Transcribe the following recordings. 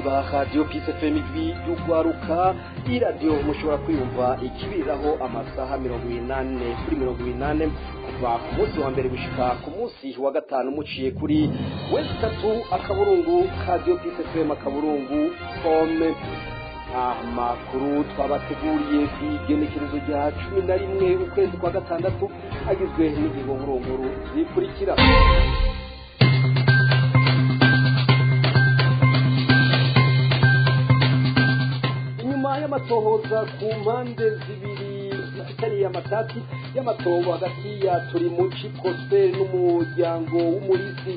ba radio Peace FM y'ugwaruka iradio mushobora kwiyumva ikibiraho amasaha 28 kuri 28 kuva ku munsi wa mbere gushika ku munsi wa gatanu muciye kuri West 3 akaburungu radio Peace FM akaburungu com. Amakuru twabateguriye igenekerezo rya 11 ukwezi kwa gatandatu agizwe n'ingingo nkuru zikurikira. Inyuma y'amatohoza ku mpande zibiri zitari amatati y'amatongo hagati ya Turimuci Prosper n'umuryango w'umurisi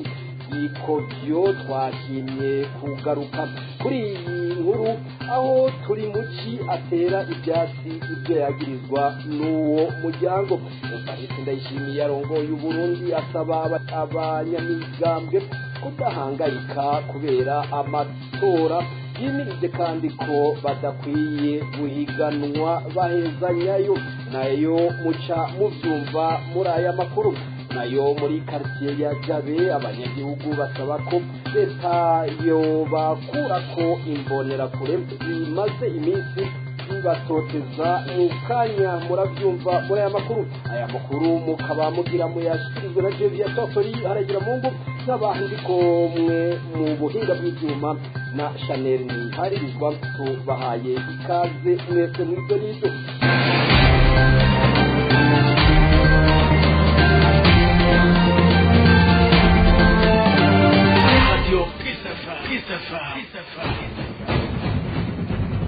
Ikovyo twashimye kugaruka kuri iyi nkuru aho Turimuci atera ibyatsi ibyo yagirizwa n'uwo muryango. Umufasha Ndayishimiye arongoye Burundi asaba abanyamigambwe kudahangayika kubera amatora yimirije kandi ko badakwiye guhiganwa bahezanyayo nayo muca muvyumva muri aya makuru. Nayo muri quartier ya Jabe abanyagihugu basaba ko leta yo bakurako imbonera kure zimaze iminsi batoteza mu kanya muravyumva muri aya makuru. Aya makuru mukaba mugira muyashikirizwe na Jevia Totori haragira Mungu n'abahindiko mwe mu buhinga bw'ivyuma na Chanel ni haririzwa tubahaye ikaze mwese mw'ibyo n'ibyo.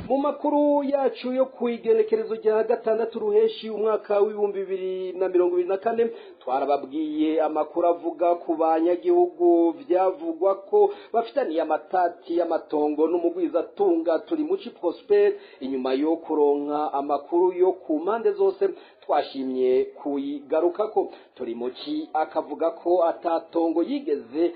Mu makuru yacu yo kwigenekerezo rya gatandatu ruheshi umwaka w'ibihumbi 2024 twarababwiye amakuru avuga ku banyagihugu vyavugwa ko bafitaniye amatati y'amatongo n'umugwiza tunga Turimuci Prosper. Inyuma yo kuronka amakuru yo ku mpande zose twashimye kuyigarukako. Turimuci akavuga ko atatongo yigeze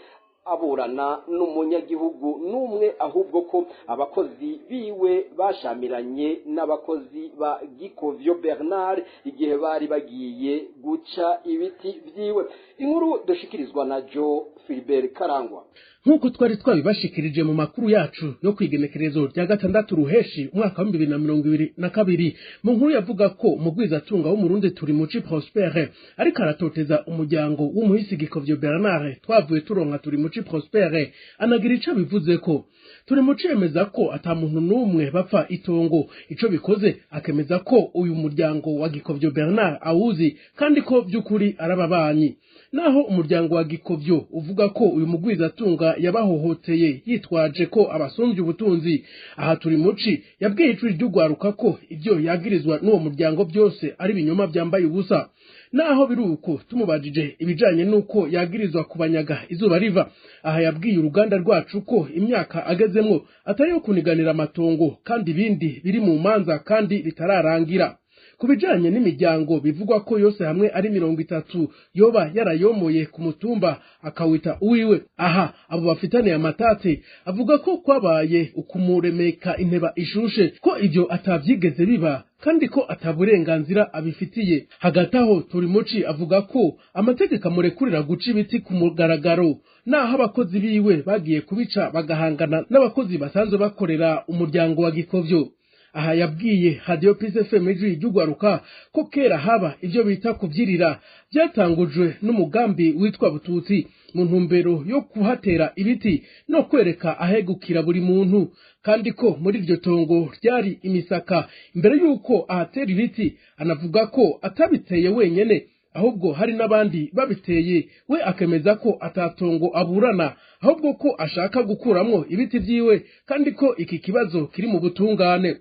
aburana n'umunyagihugu n'umwe ahubwo ko abakozi biwe bashamiranye n'abakozi ba Gikovyo Bernard igihe bari bagiye guca ibiti vyiwe. Inkuru dushikirizwa na Joe Philbert Karangwa. Nkuko twari twabibashikirije mu makuru yacu yo kwigenekerezo rya gatandatu ruheshi umwaka wa 2022 mu nkuru yavuga ko umugwiza tunga wo Murundi Turimuci Prosper ariko aratoteza umuryango w'umuhisi Gikovyo Bernard twavuye turonka Turimuci Prosper anagira ico bivuze ko Turimuci yemeza ko ata muntu n'umwe bapfa itongo. Ico bikoze akemeza ko uyu muryango wa Gikovyo Bernard awuzi kandi ko by'ukuri arababanyi. Naho umuryango wa Gikovyo uvuga ko uyu mugwiza tunga yabahohoteye yitwaje ko abasumvye ubutunzi. Aha Turimuci yabwiye icuri ry'ugwaruka ko ibyo yagirizwa n'uwo muryango byose ari binyoma byambaye ubusa. Naho biruko tumubajije ibijanye nuko yagirizwa kubanyaga izuba riva, aha yabwiye uruganda rwacu ko imyaka agezemwo atari yo kuniganira amatongo kandi ibindi biri mu manza kandi bitararangira. Kubijanye n'imiryango bivugwa ko yose hamwe ari 30 yoba yarayomoye ku mutumba akawita uwiwe. Aha abo bafitaniye amatate avuga ko kwabaye ukumuremeka inteba ishushe ko ivyo atavyigeze biba kandi ko ataburenganzira abifitiye. Hagati aho Turimuci avuga ko amategeko amurekurira guca ibiti ku mugaragaro, naho abakozi biwe bagiye kubica bagahangana n'abakozi basanzwe bakorera umuryango wa Gikovyo. Aha yabwiye Radio Peace FM y'ugwaruka ko kera haba ivyo bita kuvyirira byatangujwe n'umugambi witwa Bututsi mu ntumbero yo kuhatera ibiti no kwereka ahegukira buri muntu, kandi ko muri iryo tongo ryari imisaka imbere yuko ahatera ibiti. Anavuga ko atabiteye wenyene ahubwo hari n'abandi babiteye. We akemeza ko atatongo aburana ahubwo ko ashaka gukuramwo ibiti vyiwe kandi ko iki kibazo kiri mu butungane.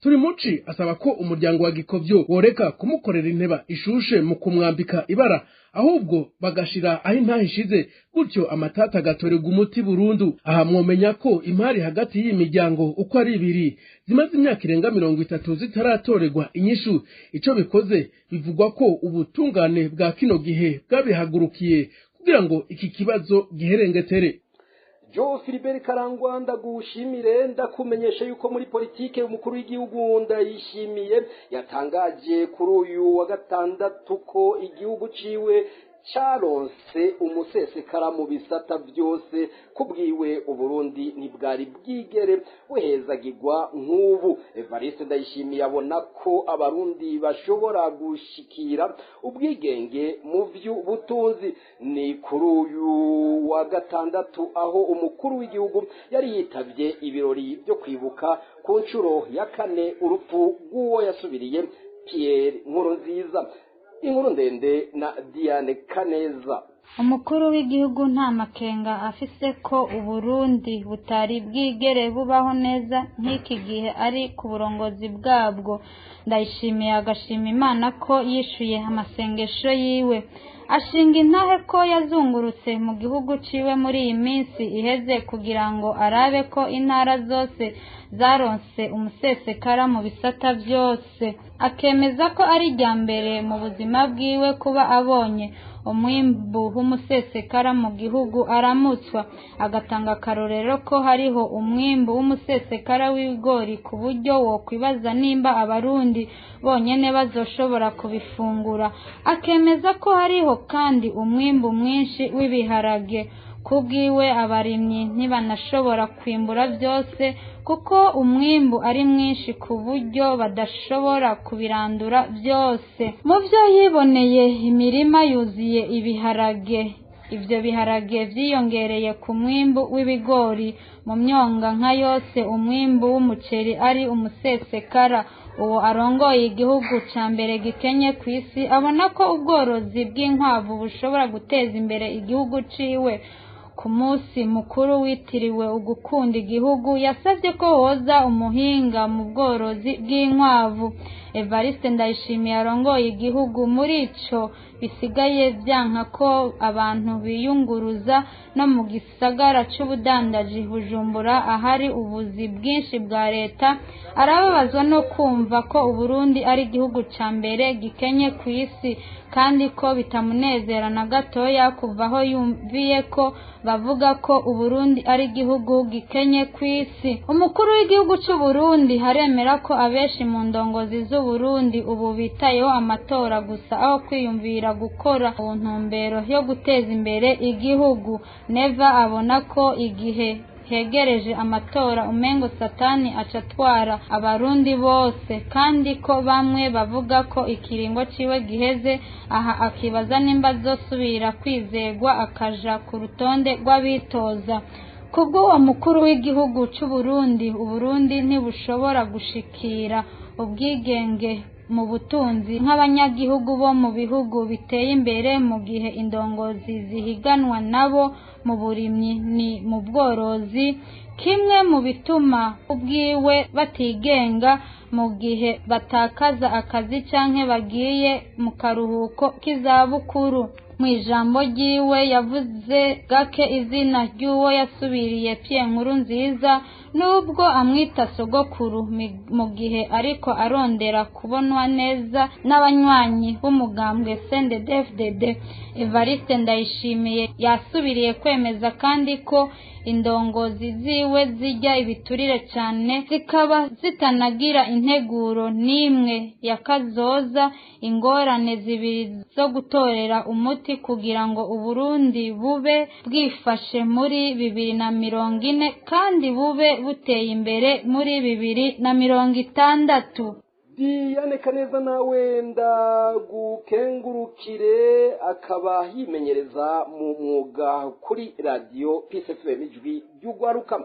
Turimuci asaba ko umuryango wa Gikovyo woreka kumukorera inteba ishushe mu kumwambika ibara ahubwo bagashira aho intahishize gutyo amatata gatorega umuti burundu. Aha mwomenya ko impari hagati y'imiryango uko ari ibiri zimaze imyaka irenga 30 zitaratorerwa inyishu. Ico bikoze bivugwa ko ubutungane bwa kino gihe bwabihagurukiye kugira ngo iki kibazo giherengetere. Joe Philbert Karangwa ndagushimire ndakumenyesha yuko muri politike umukuru w'igihugu Ndayishimiye yatangaje kuri uyu wa gatandatu ko igihugu ciwe caronse umusesekara mu bisata byose kubwiwe Uburundi ntibwari bwigere buhezagirwa nk'ubu. Evariste Ndayishimiye abona ko abarundi bashobora gushikira ubwigenge mu vy'ubutunzi. Ni kuri uyu wa gatandatu aho umukuru w'igihugu yari yitavye ibirori byo kwibuka ku nshuro ya kane urupfu rw'uwo yasubiriye Pierre Nkurunziza. Inkuru ndende na Diane Kaneza. Umukuru w'igihugu nta makenga afise ko Uburundi butari bwigere bubaho neza nk'iki gihe ari ku burongozi bwabwo. Ndayishimiye agashima Imana ko yishuye amasengesho yiwe. Ashinga intahe ko yazungurutse mu gihugu ciwe muri iyi minsi iheze kugira ngo arabe ko intara zose zaronse umusesekara mu bisata byose. Akemeza ko ari rya mbere mu buzima bwiwe kuba abonye umwimbu w'umusesekara mu gihugu aramutswa. Agatanga akarorero ko hariho umwimbu w'umusesekara w'ibigori ku buryo wo kwibaza nimba abarundi bonyene bazoshobora kubifungura. Akemeza ko hariho kandi umwimbu mwinshi w'ibiharage. Kubwiwe abarimyi ntibanashobora kwimbura byose kuko umwimbu ari mwinshi ku buryo badashobora kubirandura byose. Mu byo yiboneye imirima yuzuye ibiharage. Ivyo biharage vyiyongereye ku mwimbu w'ibigori. Mu myonga nka yose umwimbu w'umuceri ari umusesekara. Uwo arongoye igihugu ca mbere gikenye ku isi abona ko ubworozi bw'inkwavu bushobora guteza imbere igihugu ciwe. Ku munsi mukuru witiriwe ugukunda igihugu yasavye ko hoza umuhinga mu bworozi bw'inkwavu. Evariste Ndayishimiye arongoye igihugu muri ico bisigaye vyanka ko abantu biyunguruza no mu gisagara c'ubudandaji Bujumbura ahari ubuzi bwinshi bwa leta. Arababazwa no kumva ko Uburundi ari igihugu ca mbere gikenye ku isi kandi ko bitamunezera na gatoya kuva aho yumviye ko bavuga ko Uburundi ari igihugu gikenye ku isi. Umukuru w'igihugu c'u Burundi haremera ko abeshi mu ndongozi z'Uburundi ubu bitayeho amatora gusa aho kwiyumvira gukora mu ntumbero yo guteza imbere igihugu. Neva abona ko igihe hegereje amatora umengo satani acatwara abarundi bose kandi ko bamwe bavuga ko ikiringo ciwe giheze. Aha akibaza nimba azosubira kwizegwa akaja ku rutonde rw'abitoza. Kubwo uwo mukuru w'igihugu c'u Burundi Uburundi ntibushobora gushikira ubwigenge mu butunzi nk'abanyagihugu bo mu bihugu biteye imbere mu gihe indongozi zihiganwa nabo mu burimyi ni mu bworozi. Kimwe mu bituma ubwiwe batigenga mu gihe batakaza akazi canke bagiye mu karuhuko k'izabukuru. Mu ijambo ryiwe yavuze gake izina ry'uwo yasubiriye Pierre Nkurunziza nubwo amwita sogokuru mu gihe ariko arondera kubonwa neza n'abanywanyi b'umugambwe CNDD-FDD. Evariste Ndayishimiye yasubiriye kwemeza kandi ko indongozi ziwe zijya ibiturire cyane zikaba zitanagira integuro n'imwe yakazoza ingorane zibiri zo gutorera umuti kugira ngo Uburundi bube bwifashe muri 2040 kandi bube buteye imbere muri 2060. Diane Kaneza nawe ndagukengurukire akaba yimenyereza mu mwuga kuri radio Peace FM ijwi ry'ugwaruka.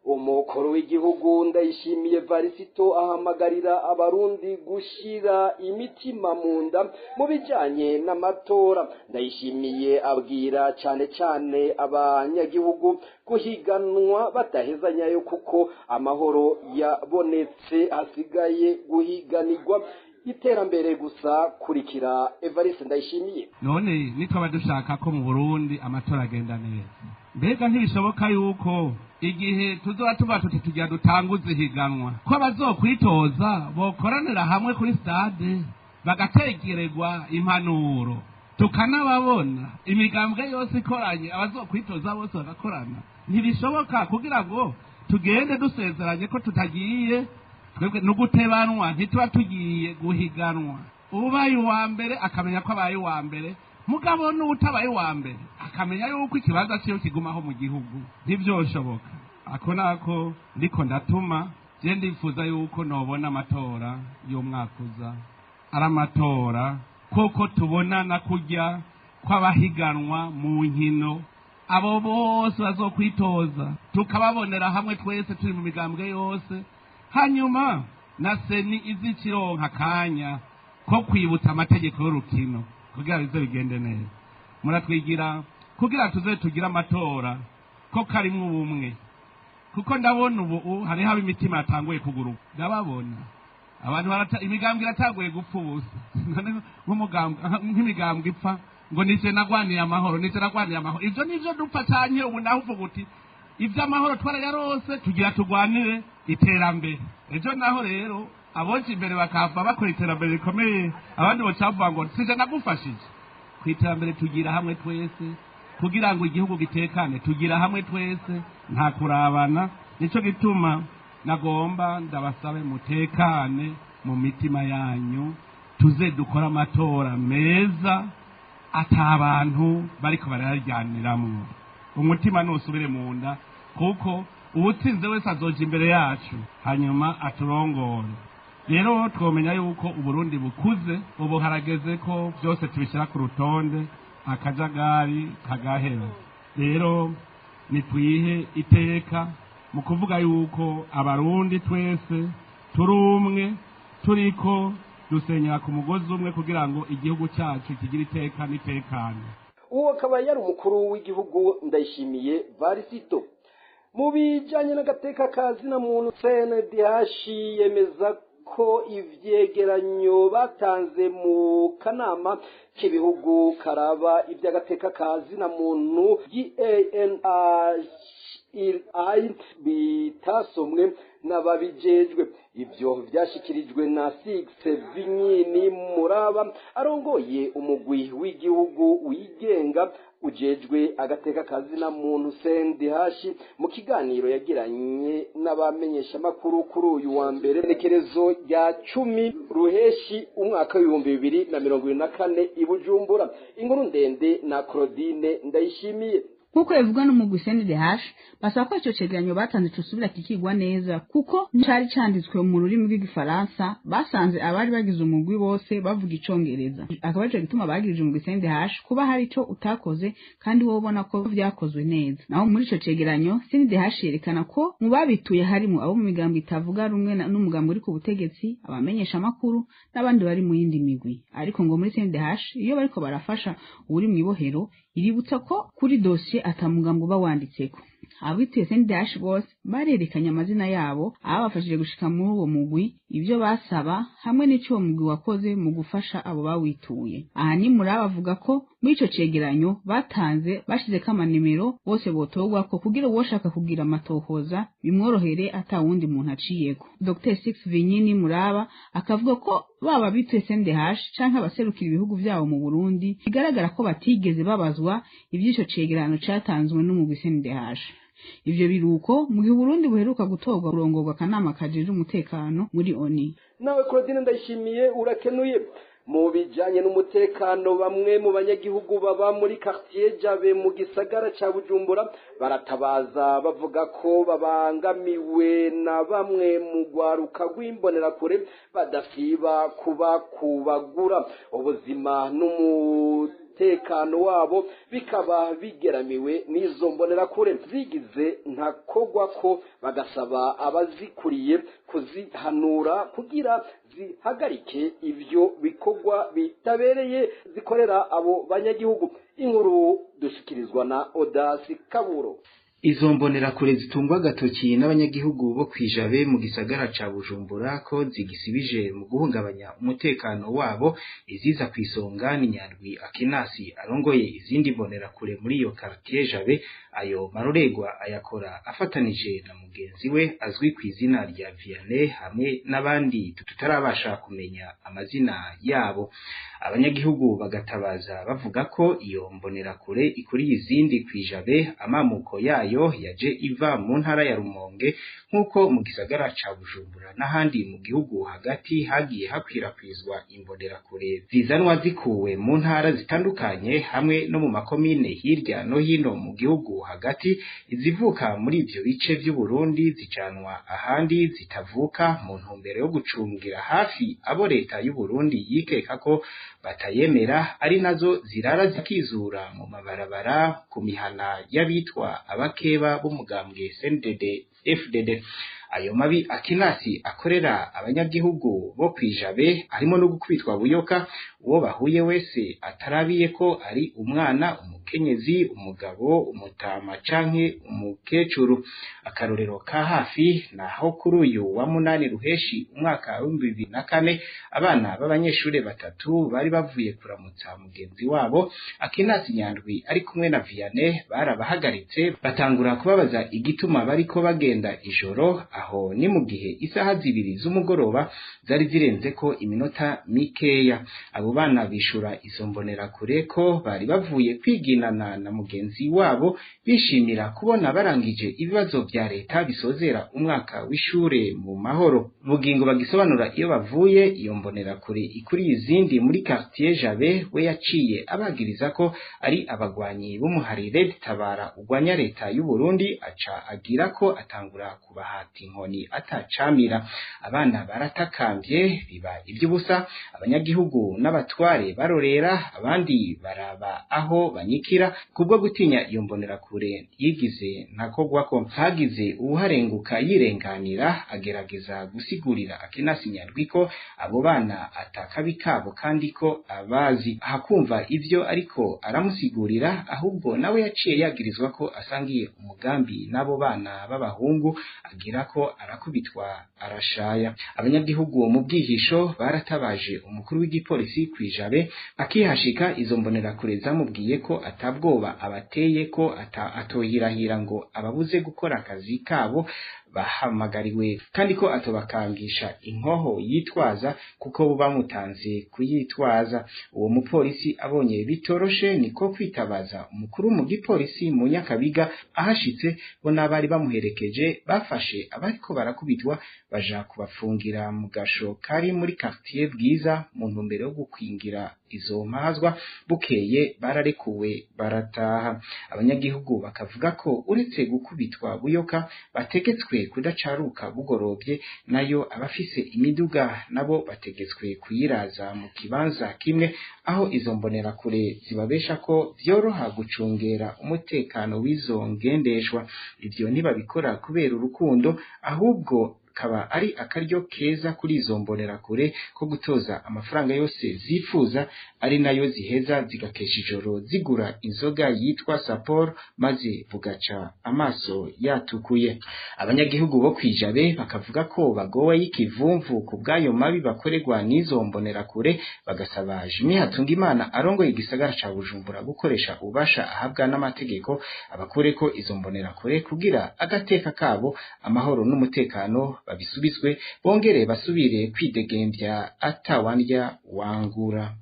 Umukuru w'igihugu Ndayishimiye Varisito ahamagarira abarundi gushira imitima mu nda mu bijanye n'amatora. Ndayishimiye abwira cyane abanyagihugu guhiganwa batahezanyayo kuko amahoro yabonetse hasigaye guhiganirwa iterambere gusa. Kurikira Evariste Ndayishimiye. None nitwa dushaka ko mu Burundi amatora agenda neza, mbega ntibishoboka yuko igihe tuzoba tujya dutanguze higanwa ko abazokwitoza bokoranira hamwe kuri stade bagategerezwa impanuro tukanababona imigambwe yose ikoranye abazokwitoza bose bagakorana? Ntibishoboka kugira ngo tugende dusezeranye ko tutagiye twebwe no gutebanwa ntituba tugiye guhiganwa. Ubaye uwa mbere akamenya ko abaye uwa mbere mugabo n'utabaye wa mbere akamenya yuko ikibanza cyo kigumaho mu gihugu ntivyoshoboka. Ako nako ndiko ndatuma je ndifuza yuko nobona amatora y'umwaka uza ari amatora koko tubonana kurya kw'abahiganwa mu nkino, abo bose bazokwitoza tukababonera hamwe twese turi mu migambwe yose, hanyuma na seni izikironka akanya ko kwibutsa amategeko y'urukino kugira bize bigende neza. Muratwigira kugira tuze tugira amatora ko karimwe ubumwe, kuko ndabona ubu hariho ab'imitima yatanguye kuguruka. Ndababona abantu imigambwe iratanguye gupfa ubusa nk'imigambwe ipfa ngo nije nagwaniye amahoro, nije nagwaniye amahoro. Ivyo nivyo dupfa cyane. Ubu naho uvuga uti ivy'amahoro twarayarose tugira tugwanire iterambere. Ejo naho rero aboje imbere bakava bakora iterambere rikomeye, abandi bocavuga ngo sije nagufashije. Ku iterambere tugira hamwe twese kugira ngo igihugu gitekane, tugira hamwe twese nta kurabana. Nico gituma nagomba ndabasabe mutekane mu mitima yanyu, tuze dukora amatora meza atabantu bariko bararyaniramo. Umutima nusubire mu nda, kuko ubutsinze wese azoja imbere yacu hanyuma aturongore. Rero twomenya yuko Uburundi bukuze, ubu harageze ko byose tubishyira ku rutonde, akajagari kagahera. Rero nitwihe iteka mu kuvuga yuko abarundi twese turi umwe, turiko dusenyera ku mugozi umwe kugira ngo igihugu cyacu kigire iteka n'itekane. Uwo akaba yari umukuru w'igihugu Ndayishimiye Varisito. Mu bijanye n'agateka kazina muntu, CNDH yemeza ko ivyegeranyo batanze mu kanama k'ibihugu karaba iby'agateka kazina muntu GANHI bitasomwe n'ababijejwe. Ivyo vyashikirijwe na Six Vinyini Muraba arongoye umugwi w'igihugu wigenga ujejwe agateka kazina muntu CNDH mu kiganiro yagiranye n'abamenyesha makuru kuri uyu wa mbere nekerezo rya 10 ruheshi umwaka w'2024 i Bujumbura. Inkuru ndende na Claudine Ndayishimiye. Kuko bivugwa n'umugwi CNDH basaba ko ico cegeranyo batanze cusubira kikigwa neza, kuko cari canditswe mu rurimi rw'igifaransa. Basanze abari bagize umugwi bose bavuga icongereza, akaba ico gituma bagirije umugwi CNDH kuba hari ico utakoze kandi wowe ubona ko vyakozwe neza. Naho muri ico cegeranyo CNDH yerekana ko mu babituye harimo abo mu migambo itavuga rumwe n'umugambo uri ku butegetsi, abamenyesha makuru n'abandi bari mu yindi migwi. Ariko ngo muri CNDH iyo bariko barafasha uri mu ibohero, iributsa ko kuri dossier atamugambo bawanditseko. Abituye CNDH bose barerekanye amazina yabo, abafashije gushika muri uwo mugwi, ivyo basaba hamwe n'ico uwo mugwi wakoze mu gufasha abo bawituye. Aha ni Muraba avuga ko muri ico cegeranyo batanze bashizeko amanimero bose botorwa ko kugira uwoshaka kugira amatohoza bimworohere atawundi muntu aciyeko. Dr. Six Vinyini Muraba akavuga ko baba bituye CNDH canke abaserukira ibihugu vyabo mu Burundi bigaragara ko batigeze babazwa ivy'ico cegeranyo catanzwe n'umugwi CNDH. Ivyo biruko mu gihe Burundi buheruka gutorwa kurongorwa akanama kajeje umutekano muri ONU. Nawe Claudine Ndayishimiye urakenuye. Mu bijanye n'umutekano, bamwe mu banyagihugu baba muri quartier Jabe mu gisagara ca Bujumbura baratabaza bavuga ko babangamiwe na bamwe mu gwaruka rw'imbonera kure badasiba kuba kubagura. Ubuzima n'umutekano wabo bikaba bigeramiwe n'izo mbonera kure zigize ntakogwa ko, bagasaba abazikuriye kuzihanura kugira zihagarike ivyo bikogwa bitabereye zikorera abo banyagihugu. Inkuru dushikirizwa na Odasi Kaburo. Izo mbonerakure zitungwa agatoki n'abanyagihugu bo kwijabe mu gisagara ca Bujumbura ko zigisibije mu guhungabanya umutekano wabo. Iziza kwisonga ni Nyandwi Akinasi arongoye izindi mbonerakure muri iyo quartier Jabe. Ayo maroregwa ayakora afatanije na mugenzi we azwi ku izina rya Vianney hamwe n'abandi tutarabasha kumenya amazina yabo. Abanyagihugu bagatabaza bavuga ko iyo mbonerakure ikuriye izindi kwijabe amamuko yayo yayo yaje iva mu ntara ya Rumonge nk'uko mu gisagara ca Bujumbura n'ahandi mu gihugu hagati hagiye hakwirakwizwa imbonerakure zizanwa zikuwe mu ntara zitandukanye hamwe no mu makomine hirya no hino mu gihugu hagati, izivuka muri ivyo bice vy'u Burundi zicanwa ahandi zitavuka mu ntumbero yo gucungira hafi abo leta y'u Burundi yikeka ko batayemera, ari nazo zirara zikizura mu mabarabara ku mihana y'abitwa abakeba b'umugambwe CNDD FDD. Ayo mabi Akinasi akorera abanyagihugu bo kwijabe harimo no gukubitwa buyoka, uwo bahuye wese atarabiye ko ari umwana, umukenyezi, umugabo, umutama canke umukecuru. Akarorero ka hafi naho kuri uyu wa 8 Ruheshi umwaka wa 2004 abana b'abanyeshure batatu bari bavuye kuramutsa mugenzi wabo Akinasi Nyandwi ari kumwe na Vianney barabahagaritse batangura kubabaza igituma bariko bagenda ijoro, aho ni mu gihe isaha 2 z'umugoroba zari zirenze ko iminota mikeya. Abo bana bishura izo mbonerakure ko bari bavuye kwiginana na mugenzi wabo bishimira kubona barangije ibibazo vya leta bisozera umwaka w'ishure mu mahoro. Bugingo bagisobanura iyo bavuye, iyo mbonerakure ikuri izindi muri quartier Jabe we yaciye abagiriza ko ari abagwanyi b'umuharire tabara ugwanya leta y'u Burundi, aca agira ko atangura kubahata inkoni atacamira. Abana baratakambye biba iby'ubusa, abanyagihugu n'abatware barorera, abandi baraba aho banyikira kubwo gutinya iyo mbonerakure yigize ntakogwa ko hagize uharenguka yirenganira agerageza gusigurira Akinasi Nyandwi ko abo bana atakabi kabo kandi ko abazi. Hakumva ivyo ariko aramusigurira, ahubwo nawe yaciye yagirizwa ko asangiye umugambi n'abo bana b'abahungu, agira ko arakubitwa arashaya. Abanyagihugu mu bwihisho baratabaje umukuru w'igipolisi kwijabe, akihashika izo mbonerakure zamubwiye ko atabwoba abateye, ko atoyirahira ngo ababuze gukora akazi kabo bahamagariwe, kandi ko atobakangisha inkoho yitwaza kuko bamutanze kuyitwaza. Uwo mupolisi abonye bitoroshe niko kwitabaza umukuru mu gipolisi mu Nyakabiga. Ahashitse bo n'abari bamuherekeje bafashe abariko barakubitwa baja kubafungira mu gasho kari muri quartier Bwiza mu ntumbero yo gukwingira izo mpazwa. Bukeye bararekuwe barataha. Abanyagihugu bakavuga ko uretse gukubitwa buyoka bategetswe kudacaruka bugorovye, nayo abafise imiduga nabo bategetswe kuyiraza mu kibanza kimwe, aho izo mbonerakure zibabesha ko vyoroha gucungera umutekano w'izo ngendeshwa. Ivyo ntibabikora kubera urukundo, ahubwo kaba ari akaryo keza kuri izo mbonerakure ko gutoza amafaranga yose zifuza, ari nayo ziheza zigakesha ijoro zigura inzoga yitwa Sapor, maze bugaca amaso yatukuye. Abanyagihugu bo kwijabe bakavuga ko bagowe y'ikivumvu ku bwayo mabi bakorerwa n'izo mbonerakure, bagasaba Jimmy Hatungimana arongoye igisagara ca Bujumbura gukoresha ubasha ahabwa n'amategeko abakure ko izo mbonerakure kugira agateka kabo, amahoro n'umutekano babisubizwe, bongere basubire kwidegembya atawandya wangura.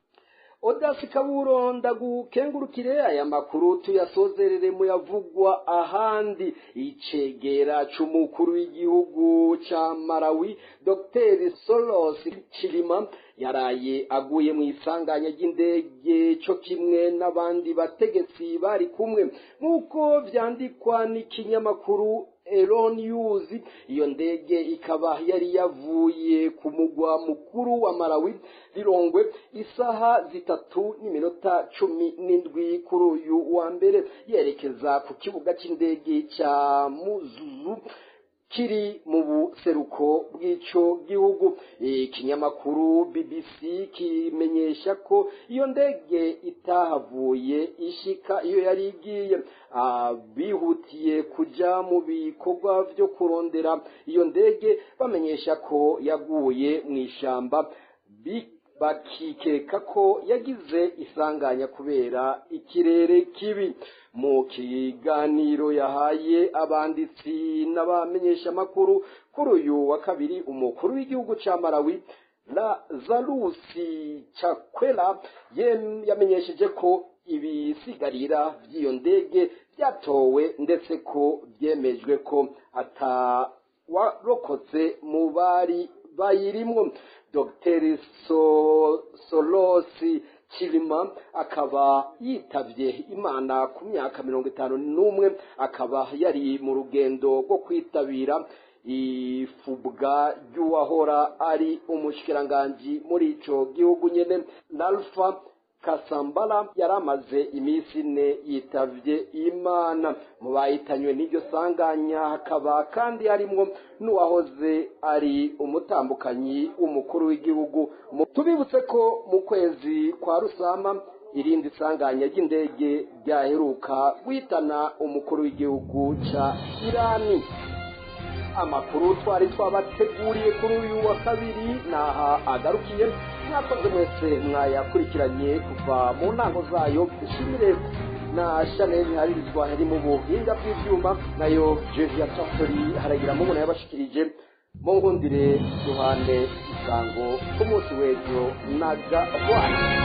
Odasi Kaburo ndagukengurukire. Aya makuru tuyasozerere mu yavugwa ahandi. Icegera c'umukuru w'igihugu ca Malawi Dr. Solos Chilima yaraye aguye mu isanganya ry'indege cyo kimwe n'abandi bategetsi bari kumwe, nk'uko vyandikwa n'ikinyamakuru Elon News. Iyo ndege ikaba yari yavuye ku mugwa mukuru wa Malawi Lilongwe isaha 3:17 kuri uyu wa mbere, yerekeza ku kibuga c'indege ca Muzuzu kiri mu buseruko bw'ico gihugu. Ikinyamakuru BBC kimenyesha ko iyo ndege itahavuye ishika iyo yari igiye. Bihutiye kuja mu bikorwa vyo kurondera iyo ndege bamenyesha ko yaguye mu ishamba, bakikeka ko yagize isanganya kubera ikirere kibi. Mu kiganiro yahaye abanditsi n'abamenyesha makuru kuri uyu wa kabiri, umukuru w'igihugu ca Malawi Lazarusi Chakwera yamenyesheje ko ibisigarira by'iyo ndege byatowe ndetse ko byemejwe ko atawarokotse mu bari bayirimwo. Dr Solosi Chilima akaba yitavye Imana ku myaka 51, akaba yari mu rugendo rwo kwitabira ifubwa ry'uwahora ari umushikiranganji muri ico gihugu nyene. Nalfa Kasambala yaramaze iminsi 4 yitavye Imana. Mu bahitanywe n'iryo sanganya hakaba kandi harimwo n'uwahoze ari umutambukanyi w'umukuru w'igihugu. Tubibutse ko mu kwezi kwa Rusama irindi sanganya ry'indege ryaheruka guhitana umukuru w'igihugu ca Irani. Amakuru twari twabateguriye kuri uyu wa kabiri naha agarukiye. Mwakoze mwese mwayakurikiranye kuva mu ntango zayo. Dushimire na Chanel Harizwa hari mu buhinga bw'ivyuma, nayo Jean Charles haragira mu muna yabashikirije. Mu nkundire duhane isango ku munsi w'ejo naga bwana.